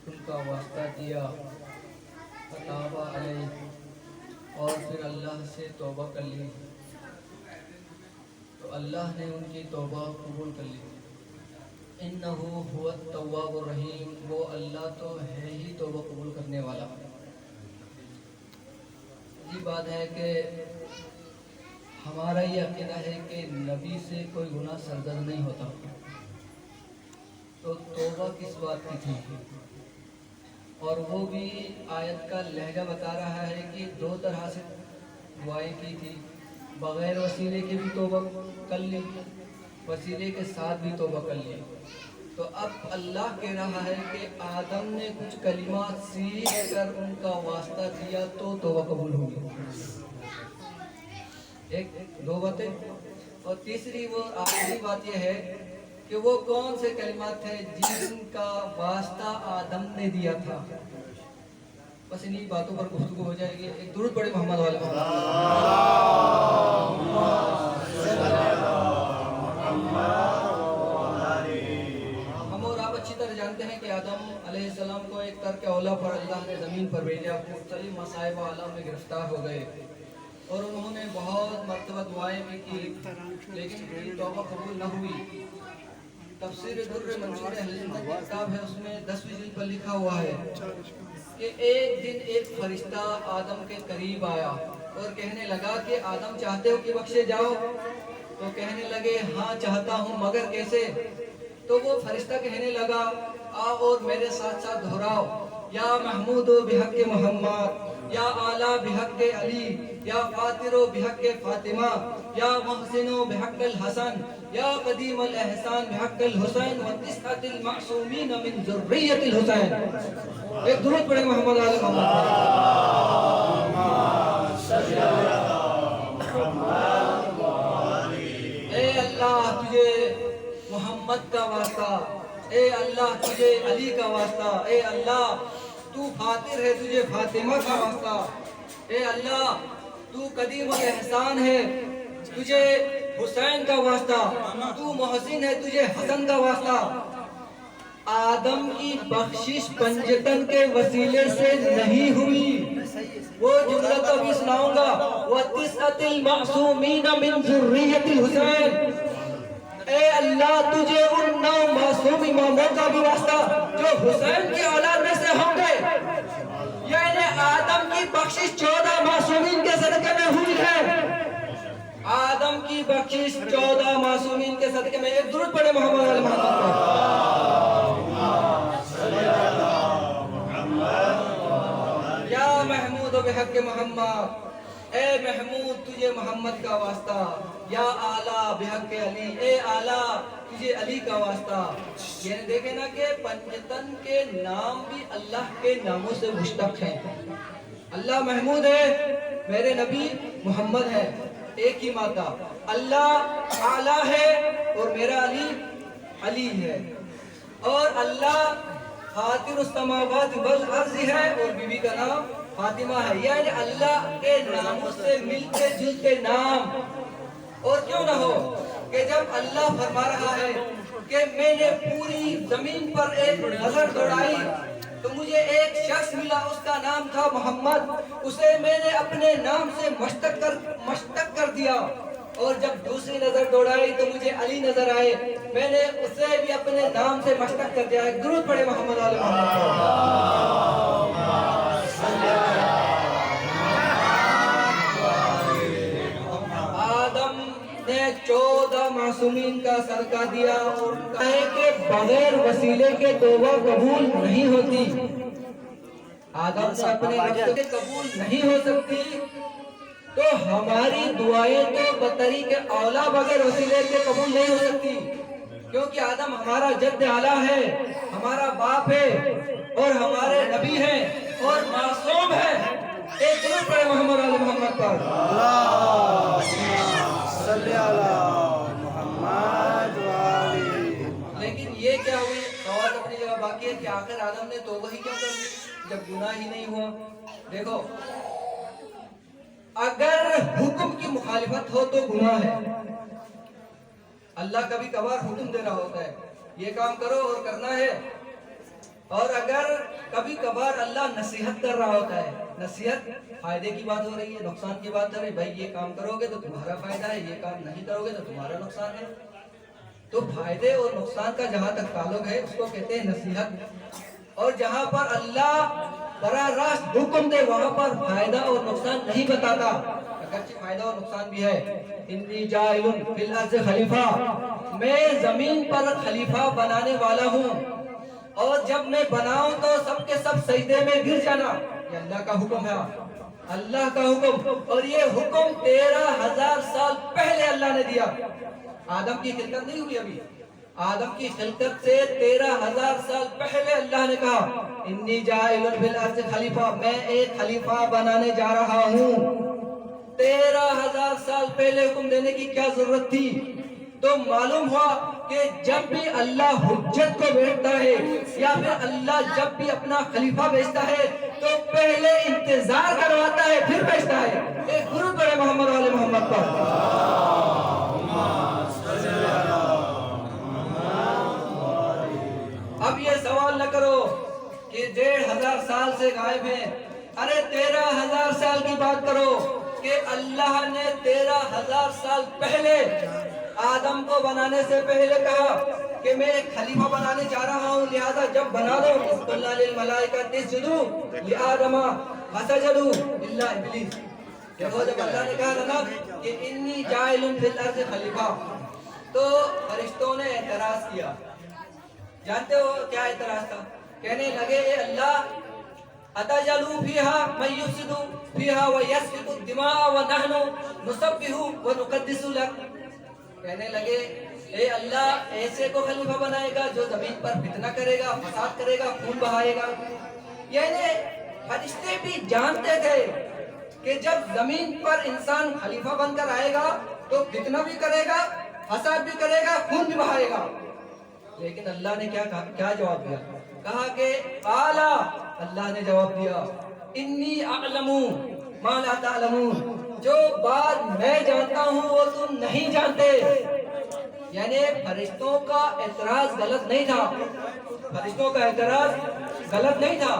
ان کا واسطہ دیا فتاب علیہ، اور پھر اللہ سے توبہ کر لی تو اللہ نے ان کی توبہ قبول کر لی۔ انہ هو التواب الرحیم، وہ اللہ تو ہے ہی توبہ قبول کرنے والا۔ یہ بات ہے کہ ہمارا یہ عقیدہ ہے کہ نبی سے کوئی گناہ سرزد نہیں ہوتا، تو توبہ کس بات کی تھی؟ اور وہ بھی آیت کا لہجہ بتا رہا ہے کہ دو طرح سے دعائیں کی تھی، بغیر وسیلے کے بھی توبہ کر لی، وسیلے کے ساتھ بھی توبہ کر لی۔ تو اب اللہ کہہ رہا ہے کہ آدم نے کچھ کلمات سیکھ کر ان کا واسطہ دیا تو توبہ قبول ہوگی۔ ایک دو باتیں، اور تیسری وہ آخری بات یہ ہے کہ وہ کون سے کلمات تھے جن کا واسطہ آدم نے دیا تھا۔ بس انہی باتوں پر گفتگو ہو جائے گی۔ ایک درود پڑھے محمد والے ہم اور آپ اچھی طرح جانتے ہیں کہ آدم علیہ السلام کو ایک ترک اولا پر اللہ نے زمین پر بھیجا، مختلف مصائب و عالم میں گرفتار ہو گئے اور انہوں نے بہت مرتبہ دعائیں بھی کی، لیکن ان کی توبہ قبول نہ ہوئی۔ تفسیر در منصور اہل سنت کی کتاب ہے، اس میں 10ویں جلد پر لکھا ہوا ہے کہ ایک دن ایک فرشتہ آدم کے قریب آیا اور کہنے لگا کہ آدم چاہتے ہو کہ بخشے جاؤ؟ تو کہنے لگے ہاں چاہتا ہوں، مگر کیسے؟ تو وہ فرشتہ کہنے لگا آؤ اور میرے ساتھ ساتھ دہراؤ، یا محمود بحق محمد، یا اعلیٰ بحق علی، یا فاطر بحق فاطمہ، یا محسن بحق الحسن، یا قدیم الاحسان بحق الحسین، وتسعۃ المعصومین من ذریۃ الحسین۔ ایک درود پڑھے محمد آل محمد۔ اے اللہ تجھے محمد کا واسطہ، اے اللہ تجھے علی کا واسطہ، اے اللہ تو فاطر ہے تجھے فاطمہ کا واسطہ، اے اللہ تو قدیم الاحسان ہے تجھے حسین کا واسطہ، تو محسن ہے تجھے حسن کا واسطہ۔ آدم کی بخشش پنجتن کے وسیلے سے نہیں ہوئی، وہ جملہ تو بھی سناؤں گا، وَتِسْعَةِ الْمَعْصُومِينَ مِنْ ذُرِّيَّةِ الْحُسَيْنِ، اے اللہ تجھے ان 9 معصوم اماموں کا بھی واسطہ جو حسین کی اولاد میں سے ہوں گے، یعنی آدم کی بخشش 14 معصومین کے صدقے میں ہوئی ہے۔ آدم کی بخشش 14 معصومین کے صدقے میں۔ ایک درود پڑھے محمد علیہ یا محمود بحق محمد، اے محمود تجھے محمد کا واسطہ، یا اعلیٰ بحق علی، اے اعلیٰ تجھے علی کا واسطہ۔ یعنی دیکھیں نا کہ پنجتن کے نام بھی اللہ کے ناموں سے مشتق ہیں۔ اللہ محمود ہے، میرے نبی محمد ہے، ایک ہی مادہ۔ اللہ اعلیٰ ہے اور میرا علی علی ہے، اور اللہ فاطر السماوات والارض ہے اور بی بی کا نام فاطمہ ہے، یعنی اللہ کے ناموں سے ملتے جلتے نام۔ اور کیوں نہ ہو کہ جب اللہ فرما رہا ہے کہ میں نے پوری زمین پر ایک نظر دوڑائی تو مجھے ایک شخص ملا، اس کا نام تھا محمد، اسے میں نے اپنے نام سے مشتق کر دیا، اور جب دوسری نظر دوڑائی تو مجھے علی نظر آئے، میں نے اسے بھی اپنے نام سے مشتق کر دیا۔ ایک درود پڑھے محمد علیہ محمد۔ آدم نے 14 معصومین کا صدقہ دیا اور کہے کہ بغیر وسیلے کے توبہ قبول نہیں ہوتی۔ آدم سے اپنے نفس سے قبول نہیں ہو سکتی، تو ہماری دعائیں تو بطریق اولا بغیر وسیلے کے قبول نہیں ہو سکتی، کیونکہ آدم ہمارا جد اعلیٰ ہے، ہمارا باپ ہے اور ہمارے نبی ہیں اور معصوم ہے۔ ایک درود پڑھے محمد علی محمد پر۔ لیکن یہ کیا ہوئی؟ سوال اپنی جگہ باقی ہے کہ آخر آدم نے توبہ ہی کیوں کر لی جب گناہ ہی نہیں ہوا؟ دیکھو، اگر حکم کی مخالفت ہو تو گناہ ہے۔ اللہ کبھی کبھار حکم دے رہا ہوتا ہے، یہ کام کرو اور کرنا ہے، اور اگر کبھی کبھار اللہ نصیحت کر رہا ہوتا ہے، نصیحت فائدے کی بات ہو رہی ہے، نقصان کی بات ہو رہی ہے، بھائی یہ کام کرو گے تو تمہارا فائدہ ہے، یہ کام نہیں کرو گے تو تمہارا نقصان ہے، تو فائدے اور نقصان کا جہاں تک تعلق ہے اس کو کہتے ہیں نصیحت۔ اور جہاں پر اللہ براہ راست حکم دے وہاں پر فائدہ اور نقصان نہیں بتاتا، اگرچہ فائدہ اور نقصان بھی ہے۔ انی جاعل فی الارض خلیفہ، میں زمین پر خلیفہ بنانے والا ہوں، اور جب میں بناؤں تو سب کے سب سجدے میں گر جانا، یہ اللہ کا حکم ہے، اللہ کا حکم۔ اور یہ حکم 13,000 سال پہلے اللہ نے دیا، آدم کی خلقت نہیں ہوئی ابھی، آدم کی خلقت سے 13,000 سال پہلے اللہ نے کہا انی جاعل فی الارض خلیفہ، میں ایک خلیفہ بنانے جا رہا ہوں۔ 13,000 سال پہلے حکم دینے کی کیا ضرورت تھی؟ تو معلوم ہوا کہ جب بھی اللہ حجت کو بیٹھتا ہے یا پھر اللہ جب بھی اپنا خلیفہ بھیجتا ہے تو پہلے انتظار کرواتا ہے پھر بھیجتا ہے۔ ایک درود پڑھے محمد والے محمد پر۔ اب یہ سوال نہ کرو کہ 1,500 سال سے غائب ہیں، ارے 13,000 سال کی بات کرو کہ اللہ نے 13,000 سال پہلے آدم کو بنانے سے پہلے کہا کہ میں ایک خلیفہ بنانے جا رہا ہوں، لہذا جب بنا دو قلنا للملائکۃ اسجدوا لآدم فسجدوا الا ابلیس۔ دیکھو جب اللہ نے کہا نا کہ انی جاعل فی الارض خلیفہ، تو فرشتوں نے اعتراض کیا۔ جانتے ہو کیا اعتراض تھا؟ کہنے لگے اے اللہ اتجعل فیہا من یفسد فیہا ویسفک الدماء ونحن نسبح ونقدس لک۔ کہنے لگے اے اللہ ایسے کو خلیفہ بنائے گا جو زمین پر فتنہ کرے گا، فساد کرے گا، خون بہائے گا۔ یعنی فرشتے بھی جانتے تھے کہ جب زمین پر انسان خلیفہ بن کر آئے گا تو فتنہ بھی کرے گا، فساد بھی کرے گا، خون بھی بہائے گا۔ لیکن اللہ نے کیا جواب دیا؟ کہا کہ اعلیٰ، اللہ نے جواب دیا انی اعلم ما لا تعلمون، جو بات میں جانتا ہوں وہ تم نہیں جانتے۔ یعنی فرشتوں کا اعتراض غلط نہیں تھا، فرشتوں کا اعتراض غلط نہیں تھا،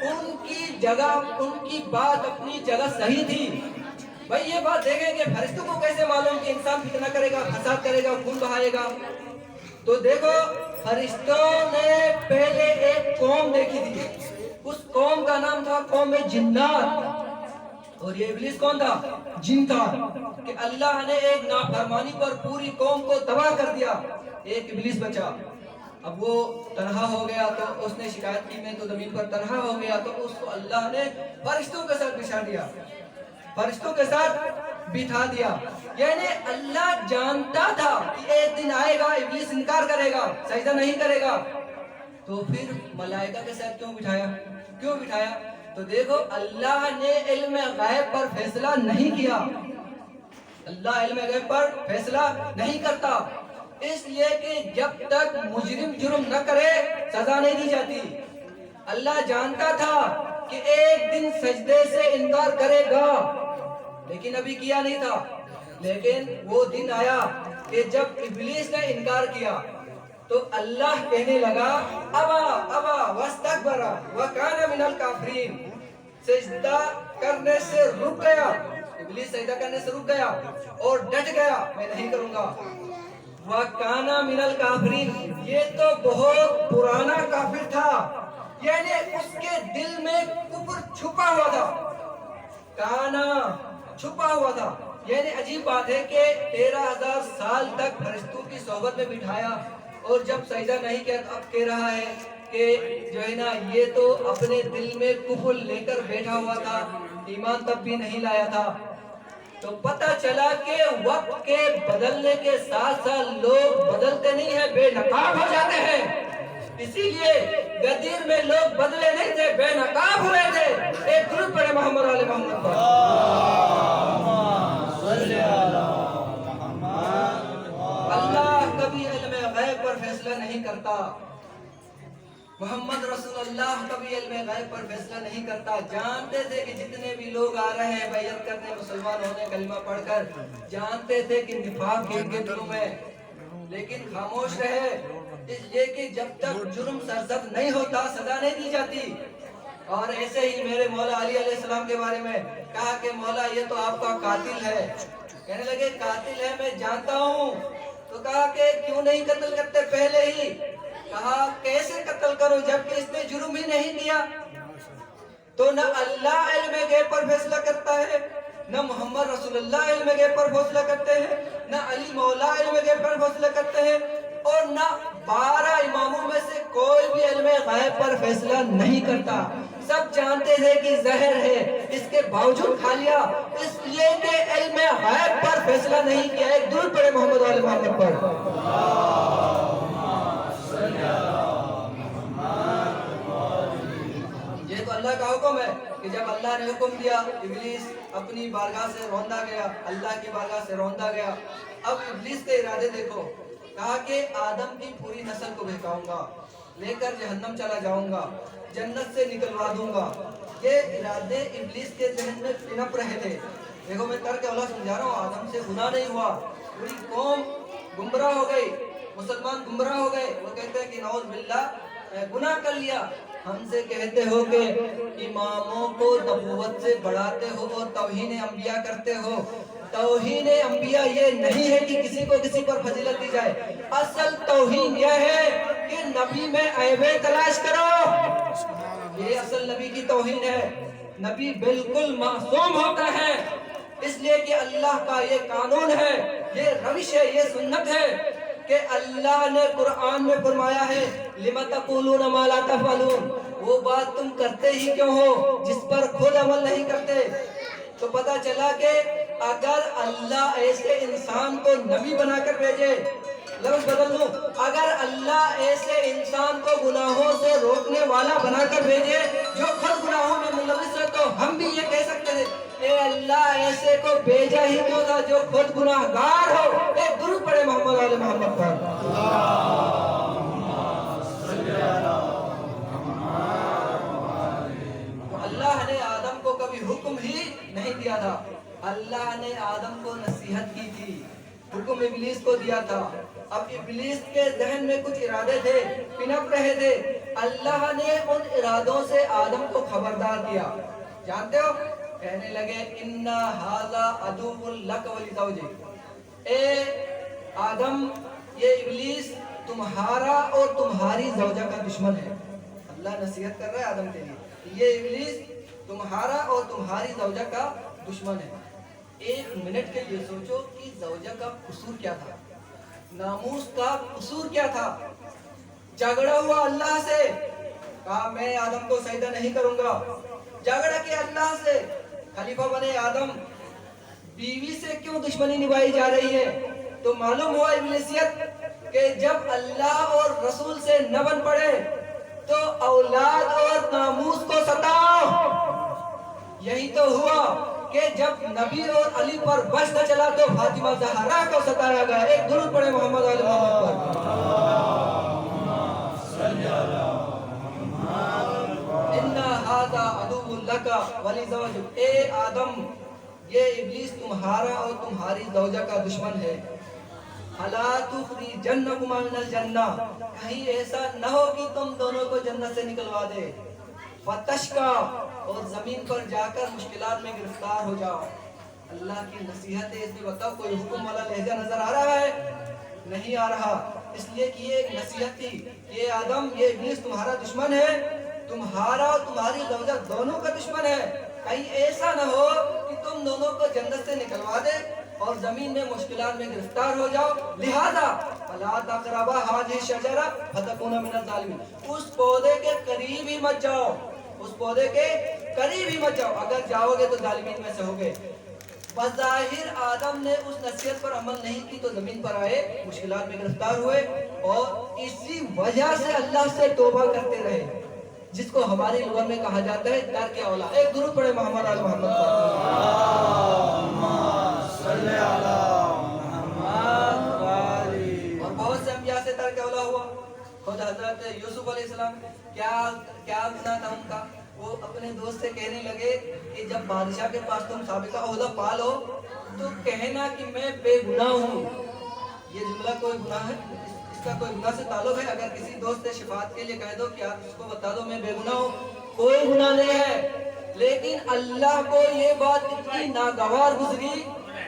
ان کی جگہ، ان کی بات اپنی جگہ صحیح تھی۔ بھائی یہ بات دیکھیں کہ فرشتوں کو کیسے معلوم کہ انسان فتنہ کرے گا، فساد کرے گا، خون بہائے گا؟ تو دیکھو فرشتوں نے پہلے ایک قوم دیکھی تھی، اس قوم کا نام تھا قوم جنات، اور یہ ابلیس کون تھا؟ جن تھا، کہ اللہ نے ایک نافرمانی پر پوری قوم کو تباہ کر دیا، ایک ابلیس بچا۔ اب وہ تنہا ہو گیا تو اس نے شکایت کی میں تو زمین پر تنہا ہو گیا، تو اس کو اللہ نے فرشتوں کے ساتھ بچھا دیا، فرشتوں کے ساتھ بٹھا دیا۔ یعنی اللہ جانتا تھا کہ ایک دن آئے گا ابلیس انکار کرے گا، سجدہ نہیں کرے گا، تو پھر ملائکہ کے ساتھ کیوں بٹھایا؟ تو دیکھو اللہ نے علم غیب پر فیصلہ نہیں کیا، اللہ علم غیب پر فیصلہ نہیں کرتا، اس لیے کہ جب تک مجرم جرم نہ کرے سزا نہیں دی جاتی۔ اللہ جانتا تھا کہ ایک دن سجدے سے انکار کرے گا، لیکن ابھی کیا نہیں تھا۔ لیکن وہ دن آیا کہ جب ابلیس نے انکار کیا تو اللہ کہنے لگا ابا واستکبر وکان من الکافرین، سجدہ کرنے سے رک گیا، ابلیس سجدہ کرنے سے رک گیا اور ڈٹ گیا میں نہیں کروں گا۔ وکان من الکافرین، یہ تو بہت پرانا کافر تھا، یعنی اس کے دل میں کفر چھپا ہوا تھا، کانا چھپا ہوا تھا۔ یعنی عجیب بات ہے کہ 13,000 سال تک فرشتوں کی صحبت میں بٹھایا، اور جب سجدہ نہیں کیا اب کہہ رہا ہے کہ جو ہے نا یہ تو اپنے دل میں کفر لے کر بیٹھا ہوا تھا، ایمان تب بھی نہیں لایا تھا۔ تو پتہ چلا کہ وقت کے بدلنے کے ساتھ ساتھ لوگ بدلتے نہیں ہیں، بے نقاب ہو جاتے ہیں۔ اسی لیے غدیر میں لوگ بدلے نہیں تھے، بے نقاب ہوئے تھے۔ ایک درود پڑھے محمد علیہ محمد پر۔ اللہ کبھی علم غیب پر فیصلہ نہیں کرتا، محمد رسول اللہ کبھی علم غیب پر فیصلہ نہیں کرتا۔ جانتے تھے کہ جتنے بھی لوگ آ رہے ہیں بیعت کرنے، مسلمان ہونے، کلمہ پڑھ کر، جانتے تھے کہ نفاق ان کے دلوں میں، لیکن خاموش رہے، اس لیے کہ جب تک جرم سرزد نہیں ہوتا سزا نہیں دی جاتی. اور ایسے ہی میرے مولا علی علیہ السلام کے بارے میں کہا کہ مولا یہ تو آپ کا قاتل ہے. کہنے لگے قاتل ہے میں جانتا ہوں. تو کہا کہ کیوں نہیں قتل کرتے پہلے ہی. کہا کیسے قتل کرو جبکہ اس نے جرم ہی نہیں کیا. تو نہ اللہ علم غیب پر فیصلہ کرتا ہے، نہ محمد رسول اللہ علم غیب پر فیصلہ کرتے ہیں، نہ علی مولا علم غیب پر فیصلہ کرتے ہیں، اور نہ 12 اماموں میں سے کوئی بھی علم غیب پر فیصلہ نہیں کرتا. سب جانتے تھے کہ زہر ہے، اس کے باوجود کھا لیا اس لیے کہ علم غیب پر فیصلہ نہیں کیا. ایک درود پڑھے محمد علی محمد پر. یہ تو اللہ کا حکم ہے کہ جب اللہ نے حکم دیا ابلیس اپنی بارگاہ سے روندا گیا، اللہ کی بارگاہ سے روندا گیا. اب ابلیس کے ارادے دیکھو. کہا کہ آدم کی پوری نسل کو بہکاؤں گا، لے کر جہنم چلا جاؤں گا، جنت سے نکلوا دوں گا. یہ ارادے ابلیس کے ذہن میں پنپ رہے تھے. دیکھو میں ترک اولا سمجھا رہا ہوں، آدم سے گناہ نہیں ہوا، پوری قوم گمراہ ہو گئی، مسلمان گمراہ ہو گئے. وہ کہتے ہیں کہ نعوذ باللہ گناہ کر لیا. ہم سے کہتے ہو کہ اماموں کو نبوت سے بڑھاتے ہو اور توہین انبیاء کرتے ہو. توہین انبیاء یہ نہیں ہے کہ کسی کو کسی پر فضیلت دی جائے. اصل توہین یہ ہے کہ نبی میں عیبیں تلاش کرو. یہ اصل نبی کی توہین ہے. نبی بالکل معصوم ہوتا ہے، اس لیے کہ اللہ کا یہ قانون ہے، یہ روش ہے، یہ سنت ہے کہ اللہ نے قرآن میں فرمایا ہے لِمَ تَقُولُونَ مَا لَا تَفْعَلُونَ. وہ بات تم کرتے ہی کیوں ہو جس پر خود عمل نہیں کرتے. تو پتا چلا کہ اگر اللہ ایسے انسان کو نبی بنا کر بھیجے، لفظ بدل لوں، اگر اللہ ایسے انسان کو گناہوں سے روکنے والا بنا کر بھیجے جو خود گناہوں میں ملوث ہے، تو ہم بھی یہ کہہ سکتے ہیں اے اللہ ایسے کو بھیجا ہی کیوں تھا جو خود گناہگار ہو. ایک درود پڑھے محمد علی محمد پر. تو اللہ نے آدم کو کبھی حکم ہی نہیں دیا تھا. اللہ نے آدم کو نصیحت کی تھی، حکم ابلیس کو دیا تھا. اب ابلیس کے ذہن میں کچھ ارادے تھے، پنپ رہے تھے. اللہ نے ان ارادوں سے آدم کو خبردار کیا. جانتے ہو کہنے لگے اِنَّ هَذَا عَدُوٌّ لَكَ وَلِزَوْجِكَ. اے آدم یہ ابلیس تمہارا اور تمہاری زوجہ کا دشمن ہے. اللہ نصیحت کر رہا ہے آدم کے لیے. یہ ابلیس تمہارا اور تمہاری زوجہ کا دشمن ہے. ایک منٹ کے لیے سوچو کہ زوجہ کا قصور کیا تھا، ناموس کا قصور کیا تھا. جھگڑا ہوا اللہ سے، کہا میں آدم کو سجدہ نہیں کروں گا. جھگڑا کیا اللہ سے، خلیفہ بنے آدم. بیوی سے کیوں دشمنی نبھائی جا رہی ہے؟ تو معلوم ہوا ابلیسیت کہ جب اللہ اور رسول سے نہ بن پڑے تو اولاد اور ناموس کو ستاؤ. یہی تو ہوا کہ جب نبی اور علی پر بس نہ چلا تو فاطمہ زہرا کو ستایا گیا. ایک درود پڑھے محمد علی محمد پر. اِنَّ هَذَا عَدُوٌّ لَكَ وَلِزَوْجِكَ. اے آدم یہ ابلیس تمہارا اور تمہاری زوجہ کا دشمن ہے. أَلَا تُخْرِجَنَّكُمَا مِنَ الْجَنَّةِ. کہیں ایسا نہ ہو کہ تم دونوں کو جنت سے نکلوا دے. فَتَشْقَى. اور زمین پر جا کر مشکلات میں گرفتار ہو جاؤ. اللہ کی نصیحت ہے. اس میں بتاؤ کوئی حکم والا لہجہ نظر آ رہا ہے؟ نہیں آ رہا. اس لیے کہ یہ ایک نصیحت تھی. یہ آدم یہ ابلیس تمہارا دشمن ہے، تمہارا اور تمہاری زوجہ دونوں کا دشمن ہے. کہیں ایسا نہ ہو کہ تم دونوں کو جنت سے نکلوا دے اور زمین میں مشکلات میں گرفتار ہو جاؤ. لہذا فَلَا تَقْرَبَا هَٰذِهِ الشَّجَرَةَ فَتَكُونَ مِنَ الظَّالِمِينَ. اس پودے کے قریب ہی مت جاؤ، اس پودے کے قریب ہی مت جاؤ. اگر جاؤ گے تو ظالمین میں سے ہوگے. بظاہر آدم نے اس نصیحت پر عمل نہیں کی تو زمین پر آئے، مشکلات میں گرفتار ہوئے اور اسی وجہ سے اللہ سے توبہ کرتے رہے، جس کو ہماری لغت میں کہا جاتا ہے ترک اولا. ایک درود پڑھے محمد علی محمد اور بہت سے انبیاء سے ترک اولا ہوا. خود حضرت یوسف علیہ السلام کیا گناہ تھا ان کا. وہ اپنے دوست سے کہنے لگے کہ جب بادشاہ کے پاس تم سابقہ عہدہ پالو تو کہنا کہ میں بے گناہ ہوں. یہ جملہ کوئی گناہ ہے؟ اس کا کوئی گناہ سے تعلق ہے؟ اگر کسی دوست سے شفاعت کے لیے کہہ دو کہ آپ اس کو بتا دو میں بے گناہ ہوں، کوئی گناہ نہیں ہے، لیکن اللہ کو یہ بات اتنی ناگوار گزری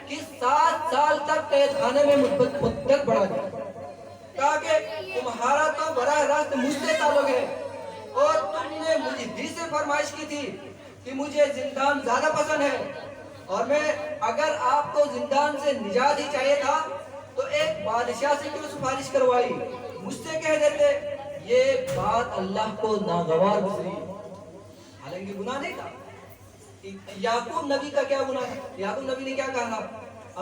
کہ 7 سال تک قید خانے میں مدت بڑھا دی، کہا کہ تمہارا تو براہ راست مجھ سے تعلق ہے، اور تم نے مجھے بھی سے فرمائش کی تھی کہ مجھے زندان زیادہ پسند ہے، اور میں اگر آپ کو زندان سے نجات ہی چاہیے تھا تو ایک بادشاہ سے کیوں سفارش کروائی، مجھ سے کہہ دیتے۔ یہ بات اللہ کو ناگوار گزری، حالانکہ گناہ نہیں تھا۔ یعقوب نبی کا کیا گناہ ہے؟ یعقوب نبی نے کیا کہا؟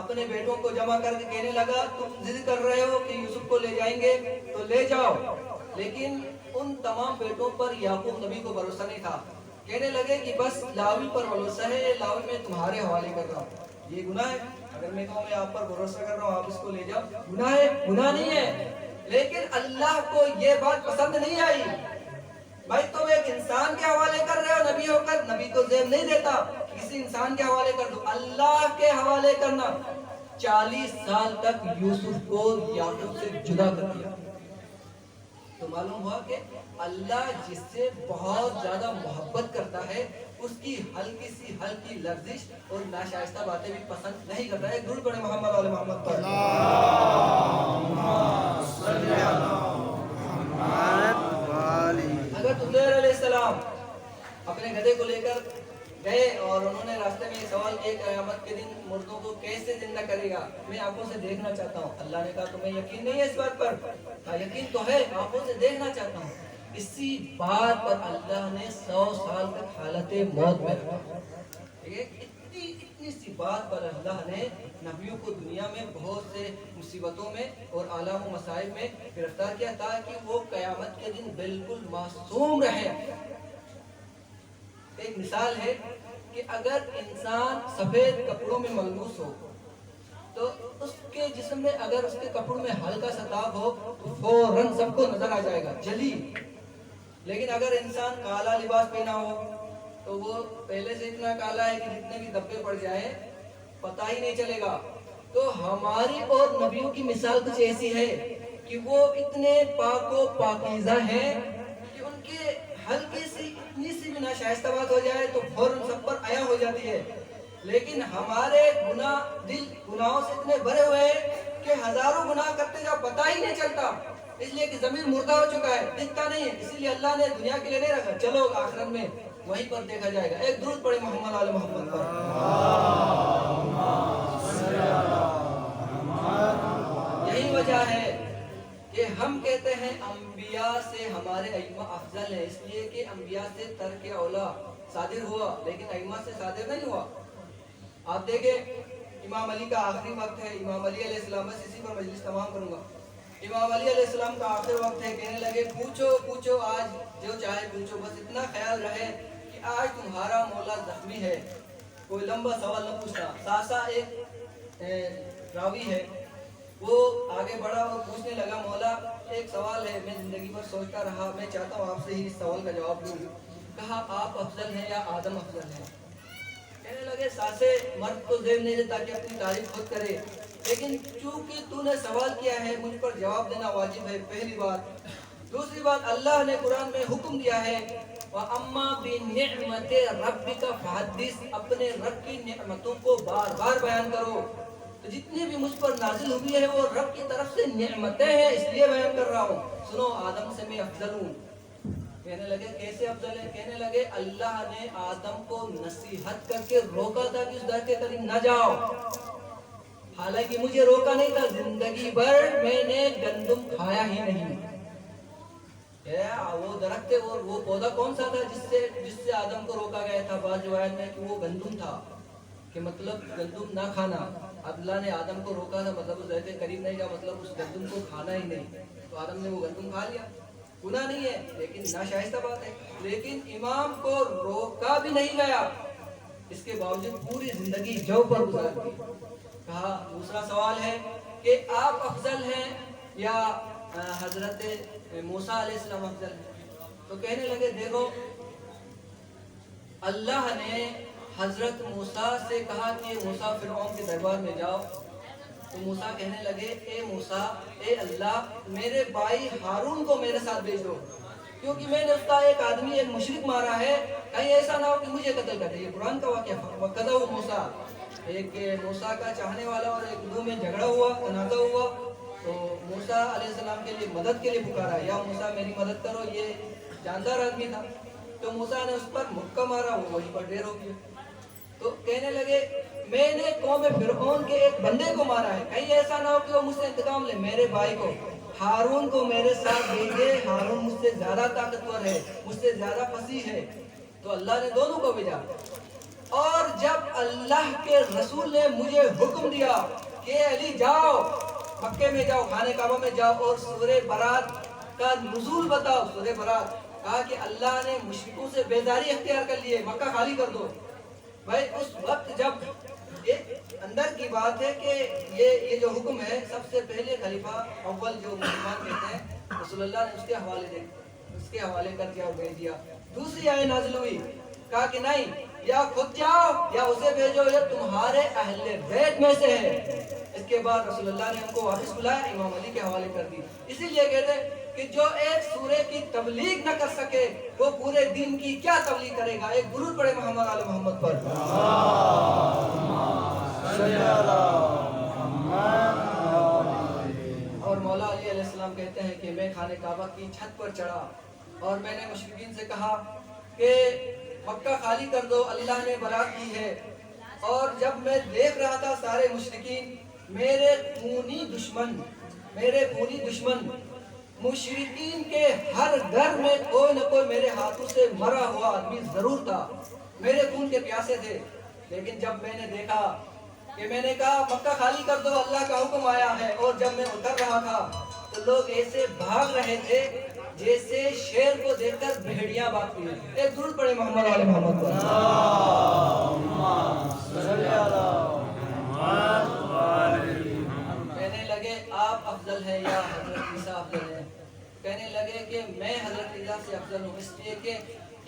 اپنے بیٹوں کو جمع کر کے کہنے لگا تم ضد کر رہے ہو کہ یوسف کو لے جائیں گے تو لے جاؤ، لیکن ان تمام بیٹوں پر یعقوب نبی کو بھروسہ نہیں تھا، کہنے لگے کہ بس لاوی پر بھروسہ ہے، لاوی میں تمہارے حوالے کر رہا ہوں۔ یہ گناہ ہے؟ اگر میں کہوں میں آپ پر بھروسہ کر رہا ہوں آپ اس کو لے جاؤ، گناہ ہے؟ گناہ نہیں ہے، لیکن اللہ کو یہ بات پسند نہیں آئی۔ بھائی تم ایک انسان کے حوالے کر رہے ہو، نبی ہو کر، نبی تو زیب نہیں دیتا، کسی انسان کے حوالے کر دو، اللہ کے حوالے کرنا۔ 40 سال تک یوسف کو یعقوب سے جدا کر دیا، تو معلوم ہوا کہ اللہ جس سے بہت زیادہ محبت کرتا ہے اس کی ہلکی لرزش اور ناشائستہ باتیں بھی پسند نہیں کرتا ہے۔ درود پڑھیں محمد علی محمد پر۔ اگر عزیر علیہ السلام اپنے گدھے کو لے کر گئے اور انہوں نے راستے میں یہ سوال کیا قیامت کے دن مردوں کو کیسے زندہ کرے گا، میں آنکھوں سے دیکھنا چاہتا ہوں، اللہ نے کہا تمہیں یقین نہیں ہے اس بات پر؟ کہا یقین تو ہے، آنکھوں سے دیکھنا چاہتا ہوں۔ اسی بات پر اللہ نے 100 سال تک حالت موت میں رکھا۔ اتنی سی بات پر اللہ نے نبیوں کو دنیا میں بہت سے مصیبتوں میں اور آلام و مصائب میں گرفتار کیا تاکہ وہ قیامت کے دن بالکل معصوم رہے۔ ایک مثال ہے کہ اگر انسان سفید کپڑوں میں ملبوس ہو تو اس کے جسم میں اگر اس کے کپڑوں میں ہلکا سا داغ ہو تو فوراً سب کو نظر آ جائے گا، جلی۔ لیکن اگر انسان کالا لباس پہنا ہو تو وہ پہلے سے اتنا کالا ہے کہ جتنے بھی دبے پڑ جائیں پتہ ہی نہیں چلے گا۔ تو ہماری اور نبیوں کی مثال کچھ ایسی ہے کہ وہ اتنے پاک و پاکیزہ ہیں کہ ان کے ہلکی سی اتنی سی بھی ناشائستہ بات ہو جائے تو فوراً سب پر عیا ہو جاتی ہے، لیکن ہمارے دل گناہوں سے اتنے بھرے ہوئے ہیں کہ ہزاروں گناہ کرتے جاؤ پتہ ہی نہیں چلتا، اس لیے کہ ضمیر مردہ ہو چکا ہے، دکھتا نہیں ہے، اسی لیے اللہ نے دنیا کے لیے نہیں رکھا، چلو آخرت میں وہیں پر دیکھا جائے گا۔ ایک درود پڑھیں محمد علی محمد پر۔ یہی وجہ ہے کہ ہم کہتے ہیں انبیاء سے ہمارے ائمہ افضل ہیں، اس لیے کہ انبیاء سے ترک اولا صادر ہوا لیکن ائمہ سے صادر نہیں ہوا۔ آپ دیکھیں امام علی کا آخری وقت ہے، امام علی علیہ السلام، بس اسی پر مجلس تمام کروں گا۔ امام علی علیہ السلام کا آخری وقت ہے، کہنے لگے پوچھو آج جو چاہے پوچھو، بس اتنا خیال رہے کہ آج تمہارا مولا زخمی ہے، کوئی لمبا سوال نہ پوچھنا۔ ساسا ایک راوی ہے، وہ آگے بڑھا اور پوچھنے لگا مولا ایک سوال ہے، میں زندگی پر سوچتا رہا، میں چاہتا ہوں آپ سے ہی اس سوال کا جواب دوں۔ کہا آپ افضل ہیں یا آدم افضل ہیں؟ کہنے لگے ساسے مرد تو زیب نہیں دیتا کہ اپنی تعریف خود کرے، لیکن چونکہ تو نے سوال کیا ہے مجھ پر جواب دینا واجب ہے، پہلی بات۔ دوسری بات اللہ نے قرآن میں حکم دیا ہے وَأَمَّا بِنِعْمَتِ رَبِّكَ فَحَدِّثْ، اپنے رب کی نعمتوں کو بار بار بیان کرو۔ تو جتنی بھی مجھ پر نازل ہوئی ہے وہ رب کی طرف سے نعمتیں ہیں، اس لیے بیان کر رہا ہوں۔ سنو آدم سے میں افضل ہوں۔ کہنے لگے کیسے افضل ہے؟ کہنے لگے اللہ نے آدم کو نصیحت کر کے روکا تھا کہ اس در کے قریب نہ جاؤ، حالانکہ مجھے روکا نہیں تھا، زندگی بھر میں نے گندم کھایا ہی نہیں۔ وہ درخت اور وہ پودا کون سا تھا جس سے آدم کو روکا گیا تھا؟ بعض روایت میں کہ وہ گندم تھا، کہ مطلب گندم نہ کھانا۔ اللہ نے آدم کو روکا تھا مطلب اس درخت کے قریب نہیں جا، مطلب اس گندم کو کھانا ہی نہیں، تو آدم نے وہ گندم کھا لیا۔ گناہ نہیں ہے لیکن ناشائستہ بات ہے، لیکن امام کو روکا بھی نہیں گیا، اس کے باوجود پوری زندگی جو پر گزار دی۔ کہا دوسرا سوال ہے کہ آپ افضل ہیں یا حضرت موسیٰ علیہ السلام افضل ہیں؟ تو کہنے لگے دیکھو اللہ نے حضرت موسیٰ سے کہا کہ موسیٰ فرعون کے دربار میں جاؤ، تو موسیٰ کہنے لگے اے موسیٰ، اے اللہ، میرے بھائی ہارون کو میرے ساتھ بھیج دو، کیونکہ میں نے اس کا ایک آدمی ایک مشرک مارا ہے، کہیں ایسا نہ ہو کہ مجھے قتل کر دے۔ یہ قرآن کا واقعہ۔ وَقَضَوْا موسیٰ، ایک موسیٰ کا چاہنے والا اور ایک دو میں جھگڑا ہوا، تنازع ہوا، تو موسیٰ علیہ السلام کے لیے مدد کے لیے پکارا، یا موسیٰ میری مدد کرو۔ یہ جاندار آدمی تھا، تو موسیٰ نے اس پر مکہ مارا، وہ وہیں پر ڈھیر ہو گیا۔ تو کہنے لگے میں نے قوم فرعون کے ایک بندے کو مارا ہے، کہیں ایسا نہ ہو کہ وہ مجھ سے انتقام لے۔ میرے بھائی کو ہارون کو میرے ساتھ بھیجے، ہارون مجھ سے زیادہ طاقتور ہے، مجھ سے زیادہ فصیح ہے۔ تو اللہ نے دونوں کو بھیجا۔ اور جب اللہ کے رسول نے مجھے حکم دیا کہ علی جاؤ مکے میں، جاؤ خانہ کعبہ میں جاؤ اور سورہ برات کا نزول بتاؤ۔ سورہ برات کہا کہ اللہ نے مشرکوں سے بیزاری اختیار کر لی ہے، مکہ خالی کر دو۔ بھائی اس وقت جب ایک اندر کی بات ہے کہ یہ جو حکم ہے، سب سے پہلے خلیفہ اول جو مسلمان کہتے ہیں رسول اللہ نے اس کے حوالے کر دیا اور بھیج دیا۔ دوسری آیت نازل ہوئی، کہا کہ نہیں، یا خود جاؤ یا اسے بھیجو، یہ تمہارے اہل بیت میں سے ہے۔ اس کے بعد رسول اللہ نے ان کو واپس بلایا، امام علی کے حوالے کر دی۔ اسی لیے کہتے ہیں کہ جو ایک سورے کی تبلیغ نہ کر سکے وہ پورے دین کی کیا تبلیغ کرے گا۔ ایک درود پڑھے محمد آل محمد پر۔ اور مولا علی علیہ السلام کہتے ہیں کہ میں خانہ کعبہ کی چھت پر چڑھا اور میں نے مشرکین سے کہا کہ مکہ خالی کر دو، اللہ نے برات کی ہے۔ اور جب میں دیکھ رہا تھا سارے مشرکین، میرے خونی دشمن مشرکین کے ہر گھر میں کوئی نہ کوئی میرے ہاتھوں سے مرا ہوا آدمی ضرور تھا، میرے خون کے پیاسے تھے۔ لیکن جب میں نے دیکھا کہ میں نے کہا مکہ خالی کر دو، اللہ کا حکم آیا ہے، اور جب میں اتر رہا تھا تو لوگ ایسے بھاگ رہے تھے جیسے شیر کو دیکھ کر بھیڑیاں بھاگتی ہیں۔ ایک درود پڑھے محمد علیہ محمد پر۔ کہنے لگے آپ افضل ہیں یا حضرت عیسیٰ افضل ہیں؟ کہنے لگے کہ میں حضرت عیسیٰ سے افضل ہوں، اس لیے کہ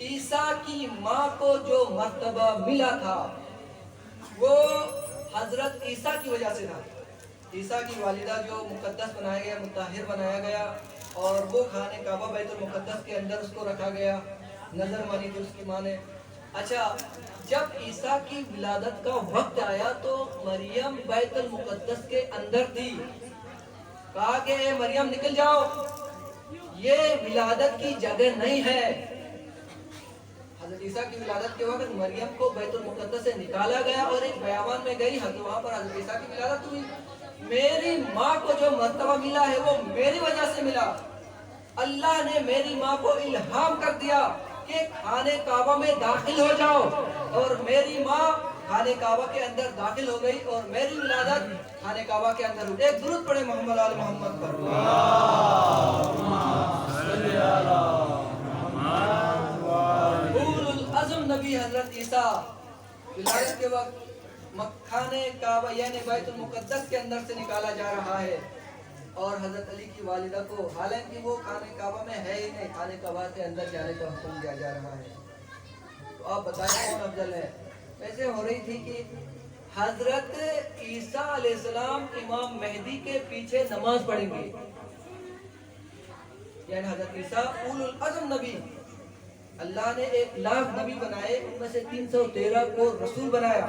عیسیٰ کی ماں کو جو مرتبہ ملا تھا وہ حضرت عیسیٰ کی وجہ سے تھا۔ عیسیٰ کی والدہ جو مقدس بنایا گیا، مطہر بنایا گیا، اور وہ خانہ کعبہ بیت المقدس کے اندر اس کو رکھا گیا، نظر مانی تھی اس کی ماں نے۔ اچھا، جب عیسیٰ کی ولادت کا وقت آیا تو مریم بیت المقدس کے اندر تھی، کہا کہ اے مریم نکل جاؤ، یہ ولادت کی جگہ نہیں ہے۔ حضرت عیسیٰ کی ولادت کے وقت مریم کو بیت المقدس سے نکالا گیا اور ایک بیابان میں گئی، وہاں پر حضرت عیسیٰ کی ولادت ہوئی۔ میری ماں کو جو مرتبہ ملا ہے وہ میری وجہ سے ملا۔ اللہ نے میری ماں کو الہام کر دیا کہ خانہ کعبہ میں داخل ہو جاؤ، اور میری ماں خانہ کعبہ کے اندر داخل ہو گئی اور میری ولادت خانہ کعبہ کے اندر ہوئی۔ ایک درود پڑھے محمد آل محمد پر۔ اولو العزم نبی حضرت عیسیٰ ولادت کے وقت خانہ کعبہ یعنی بیت المقدس کے اندر سے نکالا جا رہا ہے، اور حضرت علی کی والدہ کو، حالانکہ وہ خانہ کعبہ میں ہے ہی نہیں، خانہ کعبہ کے اندر جانے کا حکم دیا جا رہا ہے۔ تو آپ بتائیں کون افضل ہے؟ ویسے ہو رہی تھی کہ حضرت عیسیٰ علیہ السلام امام مہدی کے پیچھے نماز پڑھیں گے، یعنی حضرت عیسیٰ اولو العزم نبی، اللہ نے 1,00,000 نبی بنائے، ان میں سے 313 کو رسول بنایا،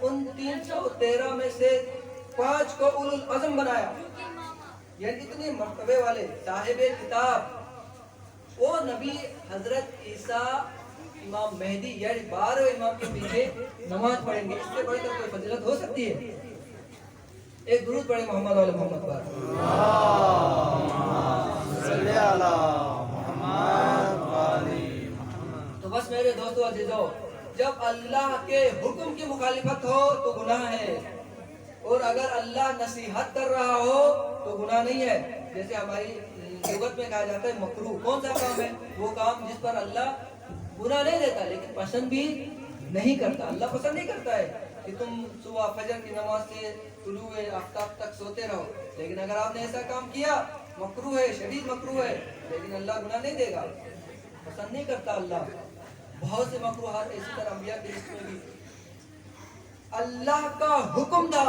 ان 313 میں سے 5 کو اولو العزم بنایا، یعنی اتنے مرتبے والے صاحب کتاب، وہ نبی حضرت عیسیٰ امام مہدی یعنی 12 امام کے پیچھے نماز پڑھیں گے۔ اس سے بڑھ کر کوئی فضیلت ہو سکتی ہے؟ ایک درود پڑھیں محمد علیہ محمد پر۔ تو بس میرے دوستو عزیزو، جب اللہ کے حکم کی مخالفت ہو تو گناہ ہے، اور اگر اللہ نصیحت کر رہا ہو تو گناہ نہیں ہے۔ جیسے ہماری لغت میں کہا جاتا ہے مکروہ، کون سا کام ہے؟ وہ کام جس پر اللہ گناہ نہیں دیتا لیکن پسند بھی نہیں کرتا۔ اللہ پسند نہیں کرتا ہے کہ تم صبح فجر کی نماز سے طلوع آفتاب تک سوتے رہو، لیکن اگر آپ نے ایسا کام کیا مکروہ ہے، شدید مکروہ ہے، لیکن اللہ گناہ نہیں دے گا، پسند نہیں کرتا اللہ۔ بہت سے مکروہات اسی طرح انبیاء کی لسٹ میں بھی اللہ کا حکم تھا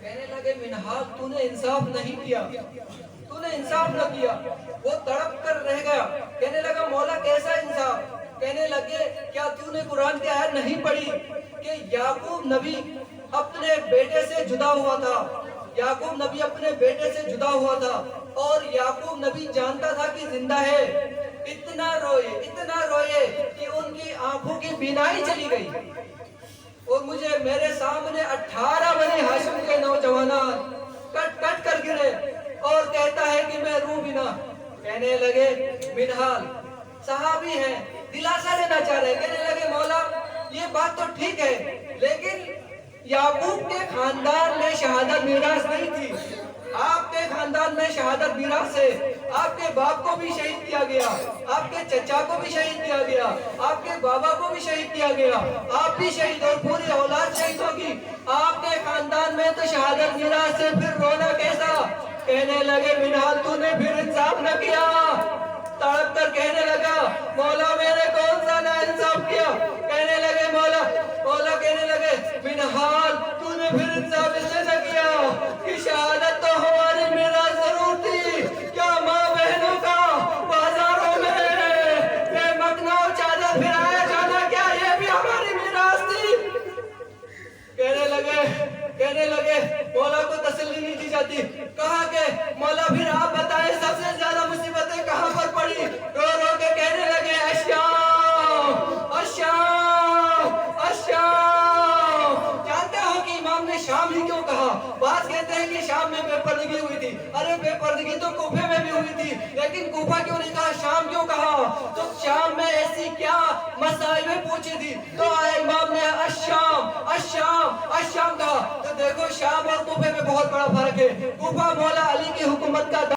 کہنے لگے منہال تو نے انصاف نہیں کیا، تو نے انصاف نہ کیا۔ وہ تڑپ کر رہ گیا، کہنے لگا مولا کیسا انصاف؟ کہنے لگے کیا تو نے قرآن کی آیت نہیں پڑھی کہ یعقوب نبی اپنے بیٹے سے جدا ہوا تھا، یعقوب نبی اپنے بیٹے سے جدا ہوا تھا اور یعقوب نبی جانتا تھا کہ زندہ ہے، اتنا روئے کہ ان کی آنکھوں کی بینائی چلی گئی، اور مجھے میرے سامنے 18 بنی ہاشم کے نوجوانان کٹ کٹ کر گرے اور کہتا ہے کہ میں رو بنا۔ کہنے لگے منہال صحابی ہیں، دلاسا دینا چاہ رہے، کہنے لگے مولا یہ بات تو ٹھیک ہے لیکن یعقوب کے خاندان میں شہادت میراث نہیں تھی، آپ کے خاندان میں شہادت میراث ہے، آپ کے باپ کو بھی شہید کیا گیا، آپ کے چچا کو بھی شہید کیا گیا، آپ کے بابا کو بھی شہید کیا گیا، آپ بھی شہید اور پوری اولاد شہید ہوگی، آپ کے خاندان میں تو شہادت میراث ہے، پھر رونا کیسا؟ کہنے لگے منہال تو نے پھر انصاف نہ کیا۔ تڑپ کر کہنے لگا مولا میں نے کون سا نا انصاف کیا؟ کہنے لگے مولا کہنے لگے منہال تو نے پھر انصاف اس نے کیا کہ شہادت تو ہماری میراث ضرور تھی، کیا ماں بہنوں کا بازاروں میں بے مکنا اور چادر پھرایا جانا کیا یہ بھی ہماری میراث تھی؟ کہنے لگے مولا کو تسلی نہیں دی جاتی، کہا کہ مولا پھر آپ بتائیں سب سے زیادہ مصیبتیں کہاں پر پڑی؟ رو رو کے کہنے لگے الشام الشام الشام۔ جانتے ہو کہ امام نے شام ہی کیوں کہا؟ بعض کہتے ہیں کہ شام میں بے پردگی ہوئی تھی، ارے بے پردگی تو کوفے میں بھی ہوئی تھی، لیکن کوفہ کیوں نہیں کہا، شام کیوں کہا؟ تو شام میں ایسی کیا مسائلیں پوچھی تھی تو امام نے الشام الشام الشام کہا۔ تو دیکھو شام اور کوفے میں بہت بڑا فرق ہے، کوفہ مولا علی کی حکومت کا